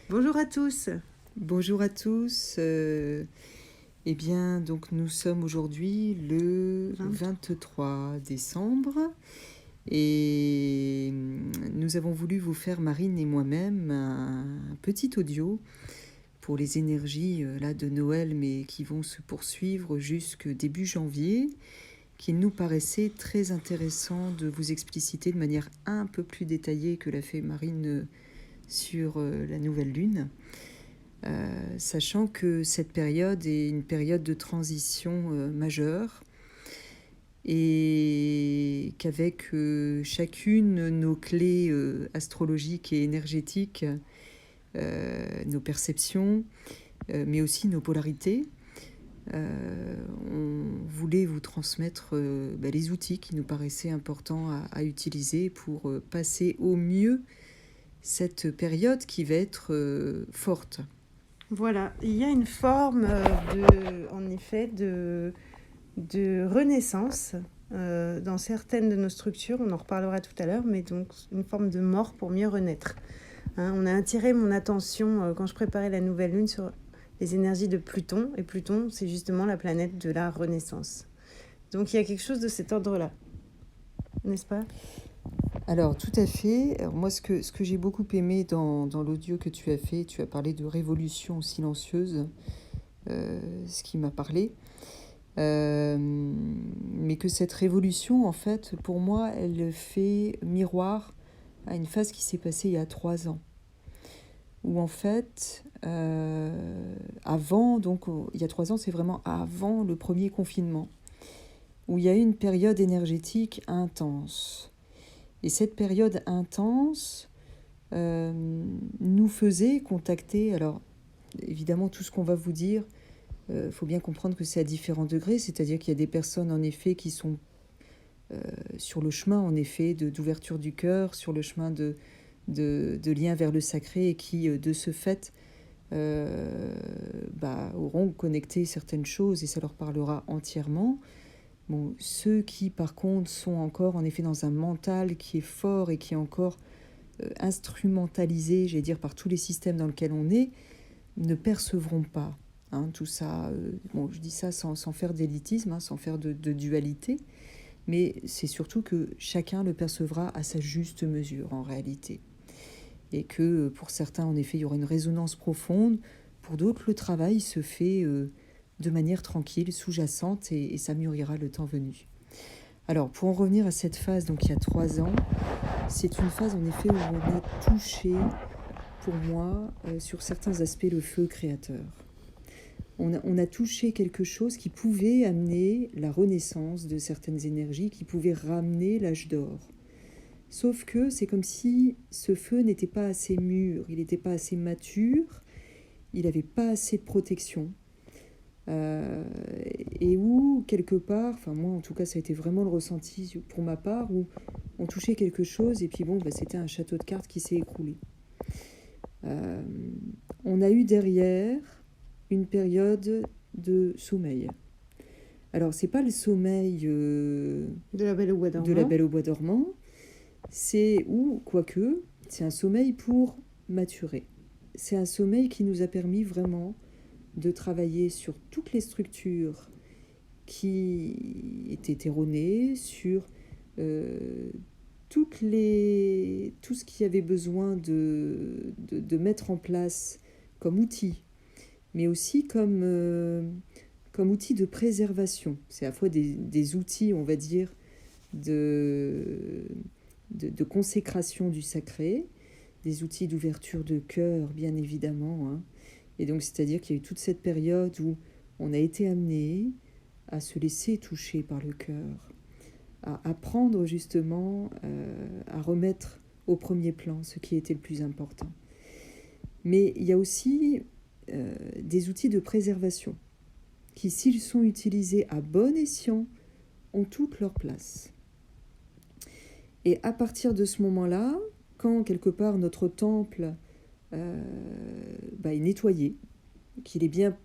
Bonjour à tous. Bonjour à tous. Eh bien, donc nous sommes aujourd'hui le 23. 23 décembre et nous avons voulu vous faire, Marine et moi-même, un petit audio pour les énergies là de Noël, mais qui vont se poursuivre jusque début janvier, qu'il nous paraissait très intéressant de vous expliciter de manière un peu plus détaillée que l'a fait Marine sur la nouvelle lune. Sachant que cette période est une période de transition majeure et qu'avec chacune nos clés astrologiques et énergétiques, nos perceptions, mais aussi nos polarités, on voulait vous transmettre les outils qui nous paraissaient importants à utiliser pour passer au mieux cette période qui va être forte. Voilà, il y a une forme en effet, de renaissance dans certaines de nos structures. On en reparlera tout à l'heure, mais donc une forme de mort pour mieux renaître. On a attiré mon attention quand je préparais la nouvelle lune sur les énergies de Pluton. Et Pluton, c'est justement la planète de la renaissance. Donc il y a quelque chose de cet ordre-là, n'est-ce pas ? Alors, tout à fait. Alors, moi, ce que j'ai beaucoup aimé dans l'audio que tu as fait, tu as parlé de révolution silencieuse, ce qui m'a parlé. Mais que cette révolution, en fait, pour moi, elle fait miroir à une phase qui s'est passée il y a 3 ans. Où, en fait, avant, donc, il y a 3 ans, c'est vraiment avant le premier confinement, où il y a eu une période énergétique intense. Et cette période intense nous faisait contacter, alors évidemment tout ce qu'on va vous dire, faut bien comprendre que c'est à différents degrés, c'est-à-dire qu'il y a des personnes en effet qui sont sur le chemin en effet d'ouverture du cœur, sur le chemin de lien vers le sacré et qui de ce fait auront connecté certaines choses et ça leur parlera entièrement. Bon, ceux qui par contre sont encore en effet dans un mental qui est fort et qui est encore instrumentalisé, j'allais dire, par tous les systèmes dans lesquels on est, ne percevront pas tout ça. Bon, je dis ça sans faire d'élitisme, sans faire de dualité, mais c'est surtout que chacun le percevra à sa juste mesure en réalité. Et que pour certains, en effet, il y aura une résonance profonde, pour d'autres, le travail se fait de manière tranquille, sous-jacente, et ça mûrira le temps venu. Alors, pour en revenir à cette phase, donc il y a 3 ans, c'est une phase en effet où on a touché, pour moi, sur certains aspects, le feu créateur. On a touché quelque chose qui pouvait amener la renaissance de certaines énergies, qui pouvait ramener l'âge d'or. Sauf que c'est comme si ce feu n'était pas assez mûr, il n'était pas assez mature, il n'avait pas assez de protection. Et où, quelque part, enfin moi en tout cas ça a été vraiment le ressenti pour ma part, où on touchait quelque chose et puis bon, c'était un château de cartes qui s'est écroulé. On a eu derrière une période de sommeil. Alors c'est pas le sommeil De la Belle au Bois de la dormant. Belle au Bois dormant, c'est, ou quoique, c'est un sommeil pour maturer. C'est un sommeil qui nous a permis vraiment de travailler sur toutes les structures qui étaient erronées, sur tout ce qu'il y avait besoin de mettre en place comme outil, mais aussi comme outil de préservation. C'est à la fois des outils, on va dire, de consécration du sacré, des outils d'ouverture de cœur, bien évidemment. Et donc, c'est-à-dire qu'il y a eu toute cette période où on a été amené à se laisser toucher par le cœur, à apprendre justement à remettre au premier plan ce qui était le plus important. Mais il y a aussi des outils de préservation qui, s'ils sont utilisés à bon escient, ont toute leur place. Et à partir de ce moment-là, quand quelque part notre temple est nettoyé, qu'il est bien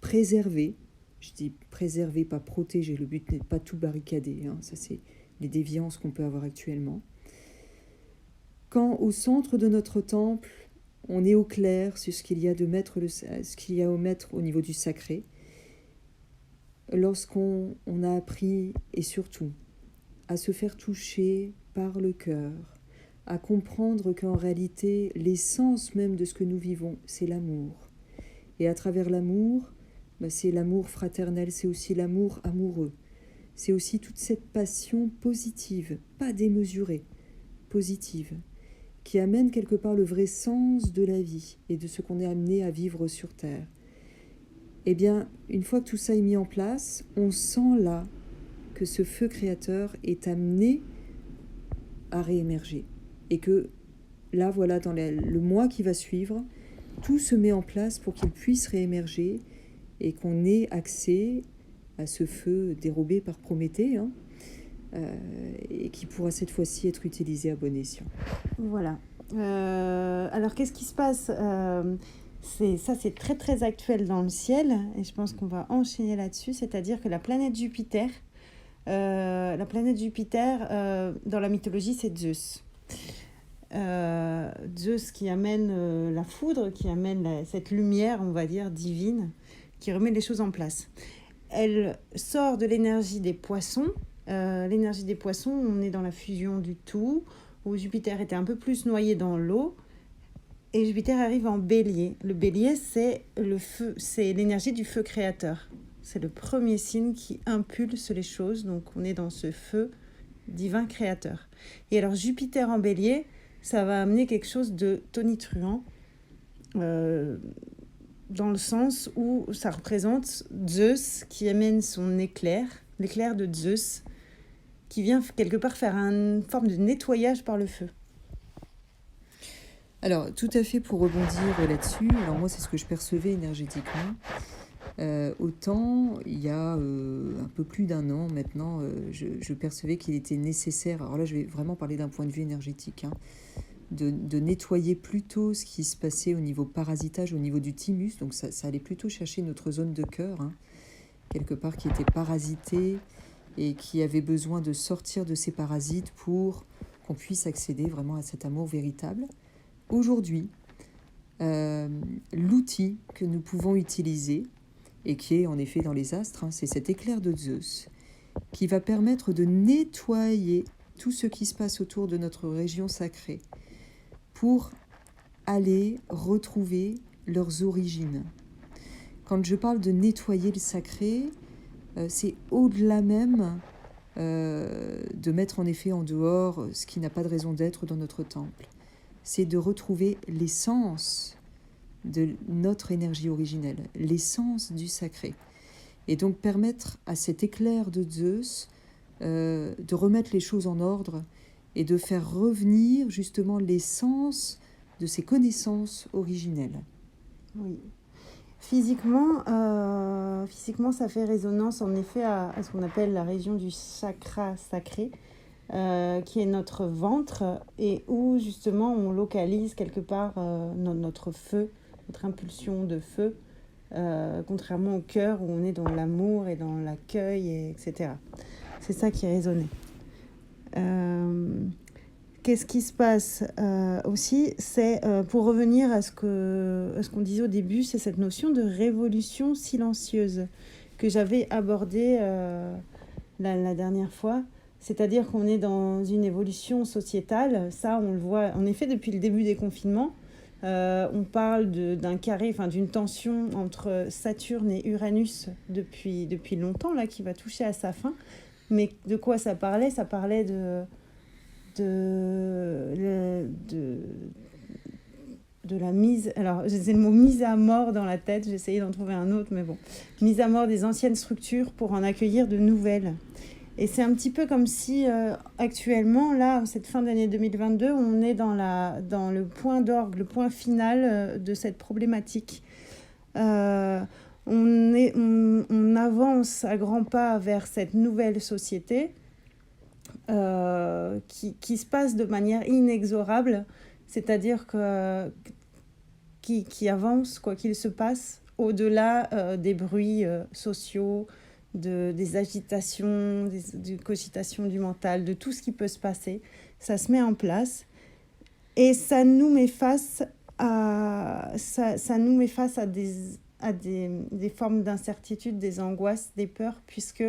préservé, je dis préservé, pas protégé, le but n'est pas tout barricader, ça c'est les déviances qu'on peut avoir actuellement. Quand au centre de notre temple, on est au clair sur ce qu'il y a à mettre au niveau du sacré. Lorsqu'on a appris, et surtout, à se faire toucher par le cœur, à comprendre qu'en réalité, l'essence même de ce que nous vivons, c'est l'amour. Et à travers l'amour, c'est l'amour fraternel, c'est aussi l'amour amoureux. C'est aussi toute cette passion positive, pas démesurée, positive, qui amène quelque part le vrai sens de la vie et de ce qu'on est amené à vivre sur Terre. Eh bien, une fois que tout ça est mis en place, on sent là que ce feu créateur est amené à réémerger. Et que là, voilà, dans le mois qui va suivre, tout se met en place pour qu'il puisse réémerger et qu'on ait accès à ce feu dérobé par Prométhée, et qui pourra cette fois-ci être utilisé à bon escient. Voilà. Alors, qu'est-ce qui se passe c'est très très actuel dans le ciel, et je pense qu'on va enchaîner là-dessus, c'est-à-dire que la planète Jupiter, dans la mythologie, c'est Zeus. Zeus qui amène la foudre, qui amène cette lumière, on va dire, divine, qui remet les choses en place. Elle sort de l'énergie des poissons. L'énergie des poissons, on est dans la fusion du tout, où Jupiter était un peu plus noyé dans l'eau, et Jupiter arrive en bélier. Le bélier, c'est le feu, c'est l'énergie du feu créateur. C'est le premier signe qui impulse les choses, donc on est dans ce feu divin créateur. Et alors Jupiter en bélier, ça va amener quelque chose de tonitruant, dans le sens où ça représente Zeus qui amène son éclair, l'éclair de Zeus, qui vient quelque part faire une forme de nettoyage par le feu. Alors, tout à fait, pour rebondir là-dessus, alors moi, c'est ce que je percevais énergétiquement. Autant, il y a un peu plus d'un an maintenant, je percevais qu'il était nécessaire, alors là, je vais vraiment parler d'un point de vue énergétique, de nettoyer plutôt ce qui se passait au niveau parasitage, au niveau du thymus, donc ça allait plutôt chercher notre zone de cœur, quelque part qui était parasitée et qui avait besoin de sortir de ces parasites pour qu'on puisse accéder vraiment à cet amour véritable. Aujourd'hui, l'outil que nous pouvons utiliser, et qui est en effet dans les astres, c'est cet éclair de Zeus, qui va permettre de nettoyer tout ce qui se passe autour de notre région sacrée, pour aller retrouver leurs origines. Quand je parle de nettoyer le sacré, c'est au-delà même de mettre en effet en dehors ce qui n'a pas de raison d'être dans notre temple. C'est de retrouver l'essence de notre énergie originelle, l'essence du sacré. Et donc permettre à cet éclair de Zeus de remettre les choses en ordre et de faire revenir justement l'essence de ces connaissances originelles. Oui. Physiquement, ça fait résonance en effet à ce qu'on appelle la région du chakra sacré, qui est notre ventre, et où justement on localise quelque part notre feu, notre impulsion de feu, contrairement au cœur où on est dans l'amour et dans l'accueil, etc. C'est ça qui résonnait. Qu'est-ce qui se passe aussi, c'est pour revenir à ce qu'on disait au début, c'est cette notion de révolution silencieuse que j'avais abordée la dernière fois. C'est-à-dire qu'on est dans une évolution sociétale, ça on le voit en effet depuis le début des confinements. On parle d'un carré, d'une tension entre Saturne et Uranus depuis longtemps, là, qui va toucher à sa fin. Mais de quoi ça parlait ? Ça parlait de la mise... Alors, j'ai le mot mise à mort dans la tête, j'ai essayé d'en trouver un autre, mais bon. Mise à mort des anciennes structures pour en accueillir de nouvelles. Et c'est un petit peu comme si, actuellement, là, cette fin d'année 2022, on est dans le point d'orgue, le point final de cette problématique. On avance à grands pas vers cette nouvelle société qui se passe de manière inexorable, c'est-à-dire qui avance, quoi qu'il se passe, au-delà des bruits sociaux, des agitations, des cogitations du mental, de tout ce qui peut se passer. Ça se met en place et ça nous met face ça nous met face à des formes d'incertitude, des angoisses, des peurs, puisque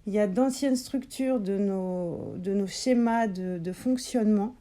il y a d'anciennes structures de nos schémas de fonctionnement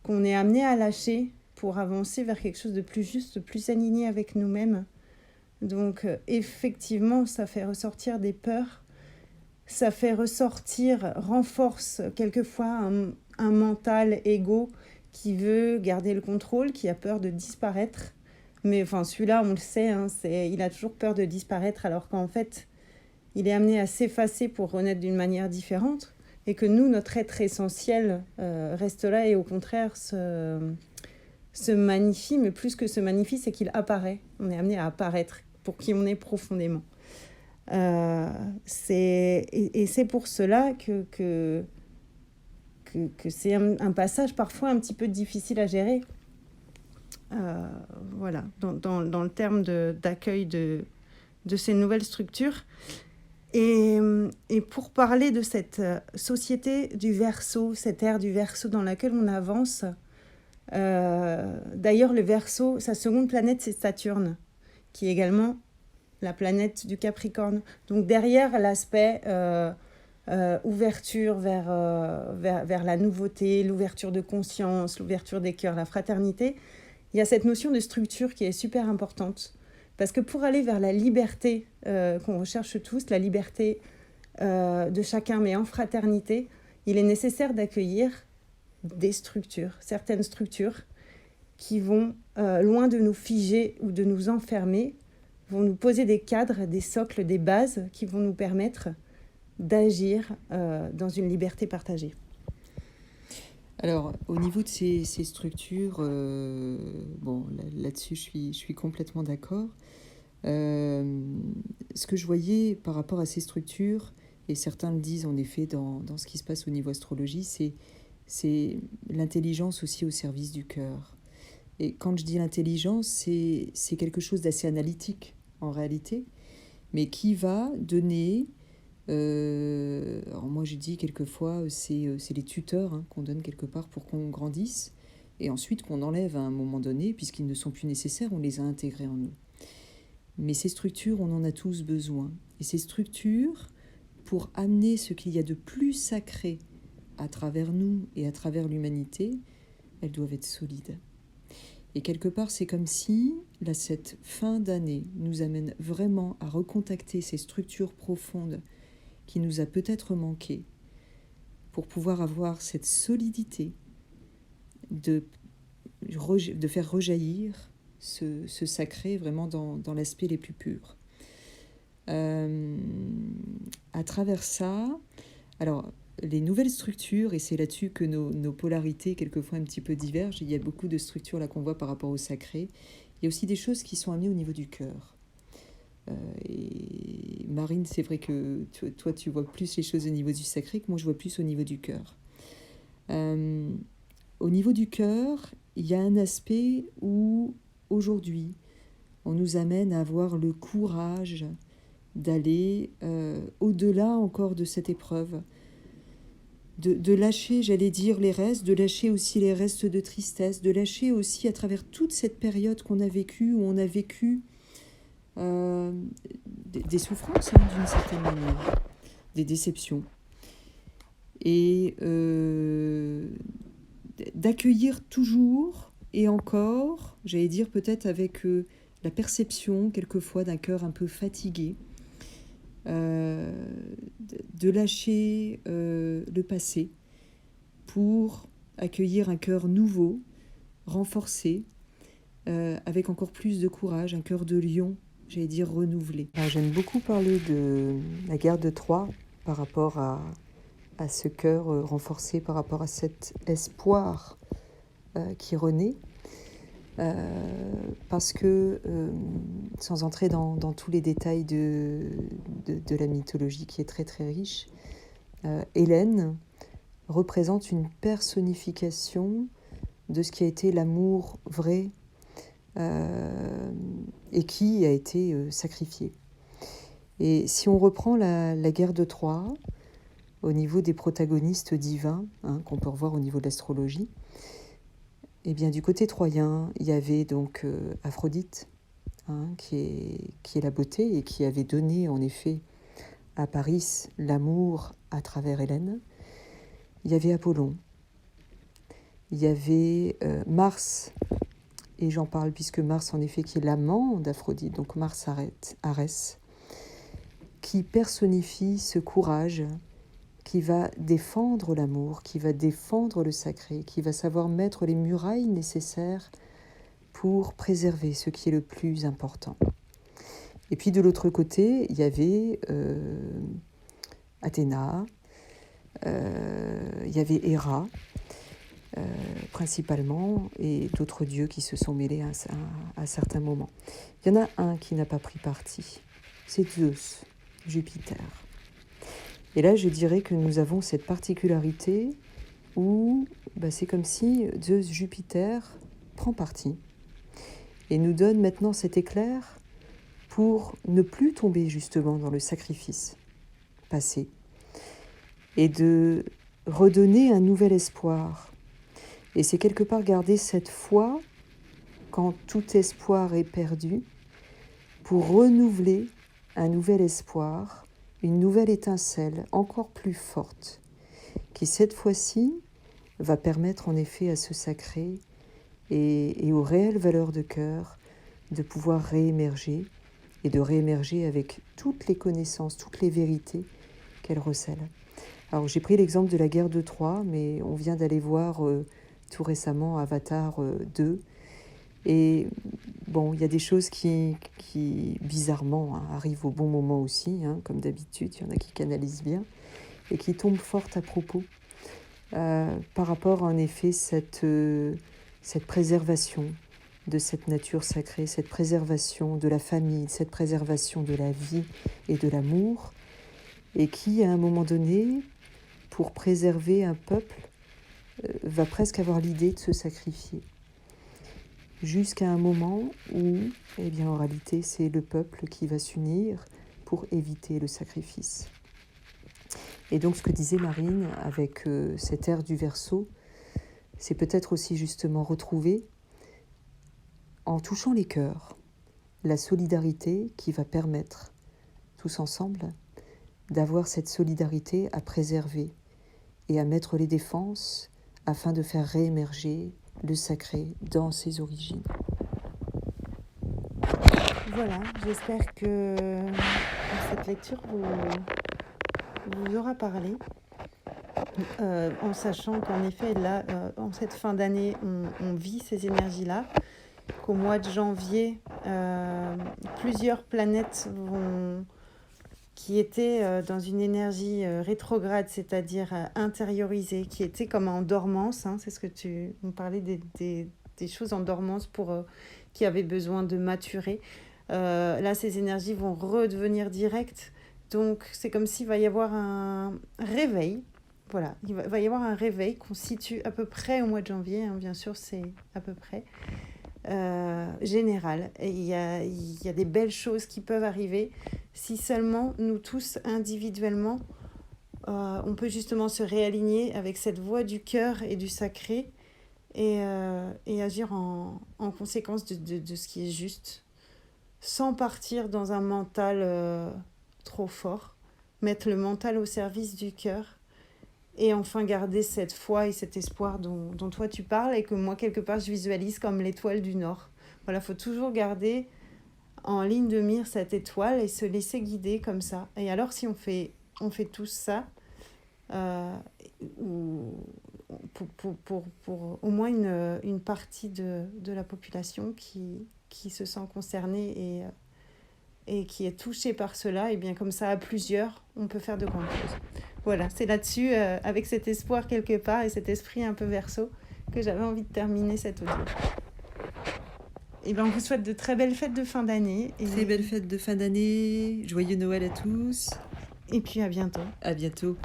qu'on est amené à lâcher pour avancer vers quelque chose de plus juste, de plus aligné avec nous-mêmes. Donc effectivement, ça fait ressortir des peurs, ça fait renforce quelquefois un mental égo qui veut garder le contrôle, qui a peur de disparaître. Mais enfin, celui-là, on le sait, hein, il a toujours peur de disparaître, alors qu'en fait, il est amené à s'effacer pour renaître d'une manière différente. Et que nous, notre être essentiel reste là et au contraire se magnifie. Mais plus que se magnifie, c'est qu'il apparaît. On est amené à apparaître pour qui on est profondément. Et c'est pour cela que c'est un passage parfois un petit peu difficile à gérer. Voilà, dans le terme d'accueil de ces nouvelles structures. Et pour parler de cette société du Verseau, cette ère du Verseau dans laquelle on avance, d'ailleurs le Verseau, sa seconde planète, c'est Saturne, qui est également la planète du Capricorne. Donc derrière l'aspect ouverture vers la nouveauté, l'ouverture de conscience, l'ouverture des cœurs, la fraternité, il y a cette notion de structure qui est super importante. Parce que pour aller vers la liberté qu'on recherche tous, la liberté de chacun, mais en fraternité, il est nécessaire d'accueillir des structures, certaines structures qui vont, loin de nous figer ou de nous enfermer, vont nous poser des cadres, des socles, des bases qui vont nous permettre d'agir dans une liberté partagée. Alors, au niveau de ces structures, bon, là-dessus, je suis complètement d'accord. Ce que je voyais par rapport à ces structures, et certains le disent en effet dans ce qui se passe au niveau astrologie, c'est l'intelligence aussi au service du cœur. Et quand je dis l'intelligence, c'est quelque chose d'assez analytique en réalité, mais qui va donner... alors moi je dis quelquefois c'est les tuteurs hein, qu'on donne quelque part pour qu'on grandisse et ensuite qu'on enlève à un moment donné puisqu'ils ne sont plus nécessaires, on les a intégrés en nous. Mais ces structures, on en a tous besoin. Et ces structures, pour amener ce qu'il y a de plus sacré à travers nous et à travers l'humanité, elles doivent être solides. Et quelque part, c'est comme si, là, cette fin d'année nous amène vraiment à recontacter ces structures profondes qui nous a peut-être manqué pour pouvoir avoir cette solidité de faire rejaillir ce sacré vraiment dans l'aspect les plus purs. À travers ça, alors les nouvelles structures, et c'est là-dessus que nos polarités quelquefois un petit peu divergent, il y a beaucoup de structures là qu'on voit par rapport au sacré, il y a aussi des choses qui sont amenées au niveau du cœur. Et Marine, c'est vrai que toi tu vois plus les choses au niveau du sacré que moi je vois plus au niveau du cœur. Au niveau du cœur, il y a un aspect où aujourd'hui on nous amène à avoir le courage d'aller au-delà encore de cette épreuve, de lâcher, j'allais dire, les restes, de lâcher aussi les restes de tristesse, de lâcher aussi à travers toute cette période qu'on a vécue, où on a vécu des souffrances hein, d'une certaine manière, des déceptions. Et d'accueillir toujours et encore, j'allais dire peut-être avec la perception quelquefois d'un cœur un peu fatigué, de lâcher le passé pour accueillir un cœur nouveau, renforcé, avec encore plus de courage, un cœur de lion, j'allais dire renouvelé. J'aime beaucoup parler de la guerre de Troie par rapport à ce cœur renforcé, par rapport à cet espoir qui renaît. Parce que, sans entrer dans tous les détails de la mythologie qui est très très riche, Hélène représente une personnification de ce qui a été l'amour vrai et qui a été sacrifié. Et si on reprend la guerre de Troie, au niveau des protagonistes divins, hein, qu'on peut revoir au niveau de l'astrologie, Eh bien, du côté troyen, il y avait donc Aphrodite, qui est la beauté et qui avait donné en effet à Paris l'amour à travers Hélène. Il y avait Apollon, il y avait Mars, et j'en parle puisque Mars en effet qui est l'amant d'Aphrodite, donc Mars Arès, qui personnifie ce courage qui va défendre l'amour, qui va défendre le sacré, qui va savoir mettre les murailles nécessaires pour préserver ce qui est le plus important. Et puis de l'autre côté, il y avait Athéna, il y avait Héra, principalement, et d'autres dieux qui se sont mêlés à certains moments. Il y en a un qui n'a pas pris parti, c'est Zeus, Jupiter. Et là, je dirais que nous avons cette particularité où c'est comme si Zeus, Jupiter, prend parti et nous donne maintenant cet éclair pour ne plus tomber justement dans le sacrifice passé et de redonner un nouvel espoir. Et c'est quelque part garder cette foi quand tout espoir est perdu pour renouveler un nouvel espoir, une nouvelle étincelle encore plus forte qui cette fois-ci va permettre en effet à ce sacré et aux réelles valeurs de cœur de pouvoir réémerger et de réémerger avec toutes les connaissances, toutes les vérités qu'elle recèle. Alors j'ai pris l'exemple de la guerre de Troie, mais on vient d'aller voir tout récemment Avatar 2. Et bon, il y a des choses qui bizarrement arrivent au bon moment aussi, comme d'habitude, il y en a qui canalisent bien, et qui tombent fort à propos par rapport en effet cette préservation de cette nature sacrée, cette préservation de la famille, cette préservation de la vie et de l'amour, et qui, à un moment donné, pour préserver un peuple, va presque avoir l'idée de se sacrifier. Jusqu'à un moment où, en réalité, c'est le peuple qui va s'unir pour éviter le sacrifice. Et donc, ce que disait Marine avec cette ère du Verseau, c'est peut-être aussi justement retrouver, en touchant les cœurs, la solidarité qui va permettre, tous ensemble, d'avoir cette solidarité à préserver et à mettre les défenses afin de faire réémerger le sacré dans ses origines. Voilà, j'espère que cette lecture vous aura parlé, en sachant qu'en effet, là, en cette fin d'année, on vit ces énergies-là, qu'au mois de janvier, plusieurs planètes qui étaient dans une énergie rétrograde, c'est-à-dire intériorisée, qui étaient comme en dormance, c'est ce que on parlait des choses en dormance qui avaient besoin de maturer. Là, ces énergies vont redevenir directes, donc c'est comme s'il va y avoir un réveil. Voilà, il va y avoir un réveil qu'on situe à peu près au mois de janvier, bien sûr c'est à peu près général. Et il y a des belles choses qui peuvent arriver si seulement nous tous individuellement on peut justement se réaligner avec cette voix du cœur et du sacré et agir en conséquence de ce qui est juste, sans partir dans un mental trop fort, mettre le mental au service du cœur. Et enfin, garder cette foi et cet espoir dont toi tu parles et que moi, quelque part, je visualise comme l'étoile du Nord. Voilà, il faut toujours garder en ligne de mire cette étoile et se laisser guider comme ça. Et alors, si on fait tous ça, pour au moins une partie de la population qui se sent concernée et qui est touchée par cela, et bien comme ça, à plusieurs, on peut faire de grandes choses. Voilà, c'est là-dessus, avec cet espoir quelque part et cet esprit un peu Verseau, que j'avais envie de terminer cette audio. Et bien, on vous souhaite de très belles fêtes de fin d'année. Très belles fêtes de fin d'année, joyeux Noël à tous. Et puis à bientôt. À bientôt.